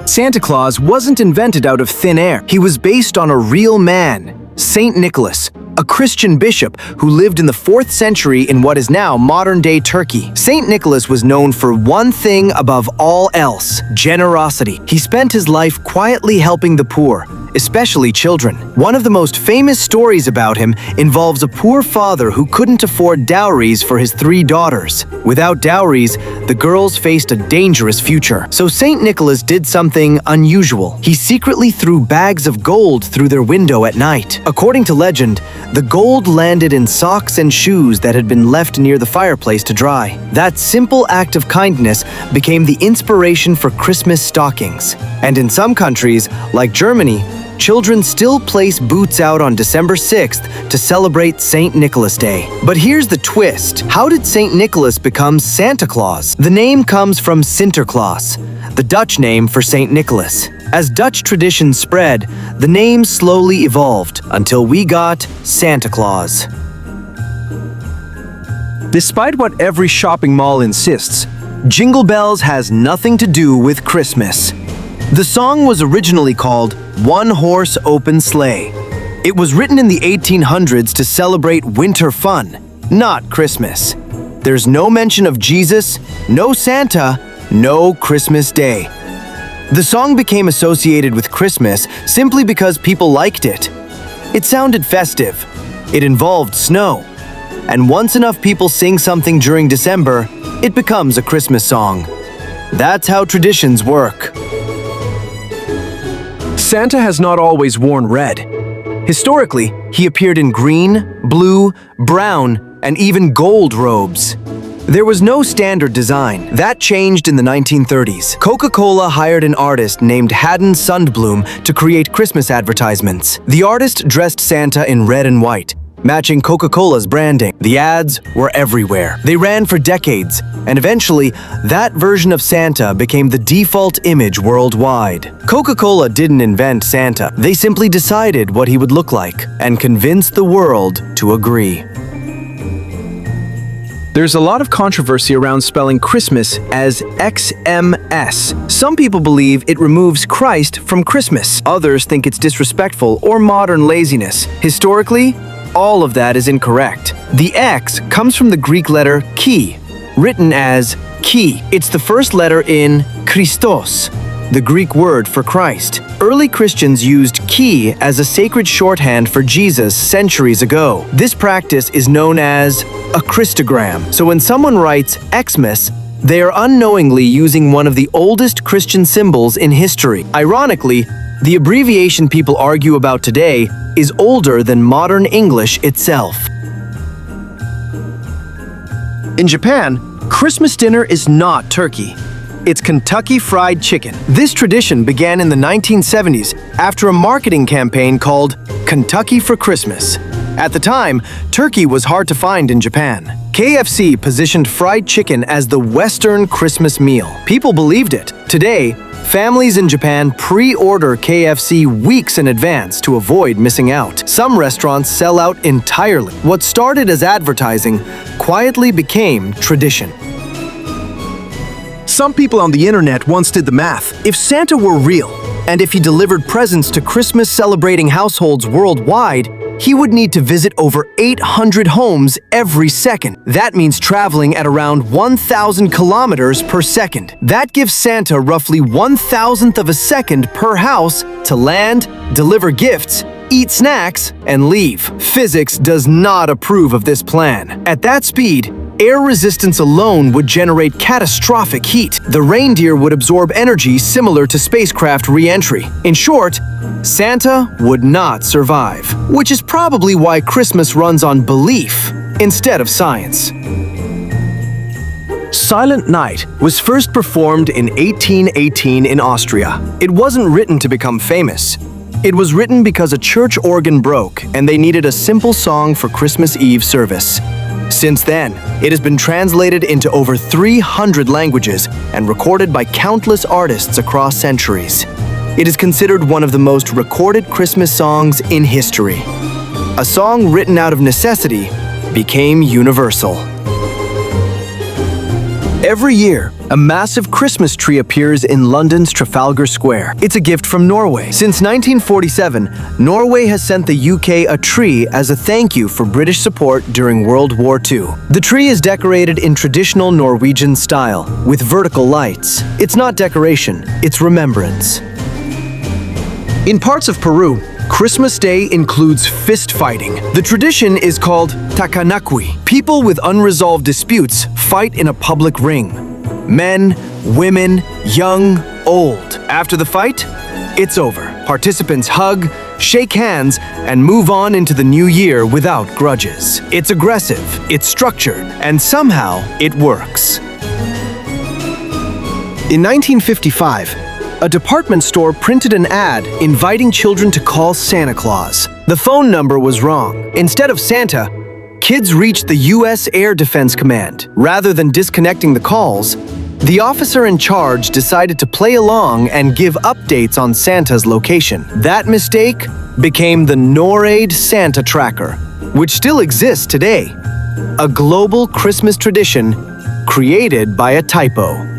Santa Claus wasn't invented out of thin air. He was based on a real man, Saint Nicholas, a Christian bishop who lived in the 4th century in what is now modern-day Turkey. Saint Nicholas was known for one thing above all else: generosity. He spent his life quietly helping the poor, especially children. One of the most famous stories about him involves a poor father who couldn't afford dowries for his 3 daughters. Without dowries, the girls faced a dangerous future. So Saint Nicholas did something unusual. He secretly threw bags of gold through their window at night. According to legend, the gold landed in socks and shoes that had been left near the fireplace to dry. That simple act of kindness became the inspiration for Christmas stockings. And in some countries, like Germany, children still place boots out on December 6th to celebrate St. Nicholas Day. But here's the twist. How did St. Nicholas become Santa Claus? The name comes from Sinterklaas, the Dutch name for St. Nicholas. As Dutch tradition spread, the name slowly evolved until we got Santa Claus. Despite what every shopping mall insists, Jingle Bells has nothing to do with Christmas. The song was originally called One Horse Open Sleigh. It was written in the 1800s to celebrate winter fun, not Christmas. There's no mention of Jesus, no Santa, no Christmas Day. The song became associated with Christmas simply because people liked it. It sounded festive. It involved snow. And once enough people sing something during December, it becomes a Christmas song. That's how traditions work. Santa has not always worn red. Historically, he appeared in green, blue, brown, and even gold robes. There was no standard design. That changed in the 1930s. Coca-Cola hired an artist named Haddon Sundblom to create Christmas advertisements. The artist dressed Santa in red and white, matching Coca-Cola's branding. The ads were everywhere. They ran for decades, and eventually, that version of Santa became the default image worldwide. Coca-Cola didn't invent Santa. They simply decided what he would look like and convinced the world to agree. There's a lot of controversy around spelling Christmas as XMS. Some people believe it removes Christ from Christmas. Others think it's disrespectful or modern laziness. Historically, all of that is incorrect. The X comes from the Greek letter chi, written as ki. It's the first letter in Christos, the Greek word for Christ. Early Christians used ki as a sacred shorthand for Jesus centuries ago. This practice is known as a Christogram. So when someone writes Xmas, they are unknowingly using one of the oldest Christian symbols in history. Ironically, the abbreviation people argue about today is older than modern English itself. In Japan, Christmas dinner is not turkey. It's Kentucky Fried Chicken. This tradition began in the 1970s after a marketing campaign called Kentucky for Christmas. At the time, turkey was hard to find in Japan. KFC positioned fried chicken as the Western Christmas meal. People believed it. Today, families in Japan pre-order KFC weeks in advance to avoid missing out. Some restaurants sell out entirely. What started as advertising quietly became tradition. Some people on the internet once did the math. If Santa were real, and if he delivered presents to Christmas-celebrating households worldwide, he would need to visit over 800 homes every second. That means traveling at around 1,000 kilometers per second. That gives Santa roughly 1,000th of a second per house to land, deliver gifts, eat snacks, and leave. Physics does not approve of this plan. At that speed, air resistance alone would generate catastrophic heat. The reindeer would absorb energy similar to spacecraft re-entry. In short, Santa would not survive, which is probably why Christmas runs on belief instead of science. Silent Night was first performed in 1818 in Austria. It wasn't written to become famous. It was written because a church organ broke and they needed a simple song for Christmas Eve service. Since then, it has been translated into over 300 languages and recorded by countless artists across centuries. It is considered one of the most recorded Christmas songs in history. A song written out of necessity became universal. Every year, A massive Christmas tree appears in London's Trafalgar Square. It's a gift from Norway. Since 1947, Norway has sent the UK a tree as a thank you for British support during World War II. The tree is decorated in traditional Norwegian style, with vertical lights. It's not decoration, it's remembrance. In parts of Peru, Christmas Day includes fist fighting. The tradition is called takanakui. People with unresolved disputes fight in a public ring. Men, women, young, old. After the fight, it's over. Participants hug, shake hands, and move on into the new year without grudges. It's aggressive, it's structured, and somehow it works. In 1955, a department store printed an ad inviting children to call Santa Claus. The phone number was wrong. Instead of Santa, kids reached the U.S. Air Defense Command. Rather than disconnecting the calls, the officer in charge decided to play along and give updates on Santa's location. That mistake became the NORAD Santa Tracker, which still exists today, a global Christmas tradition created by a typo.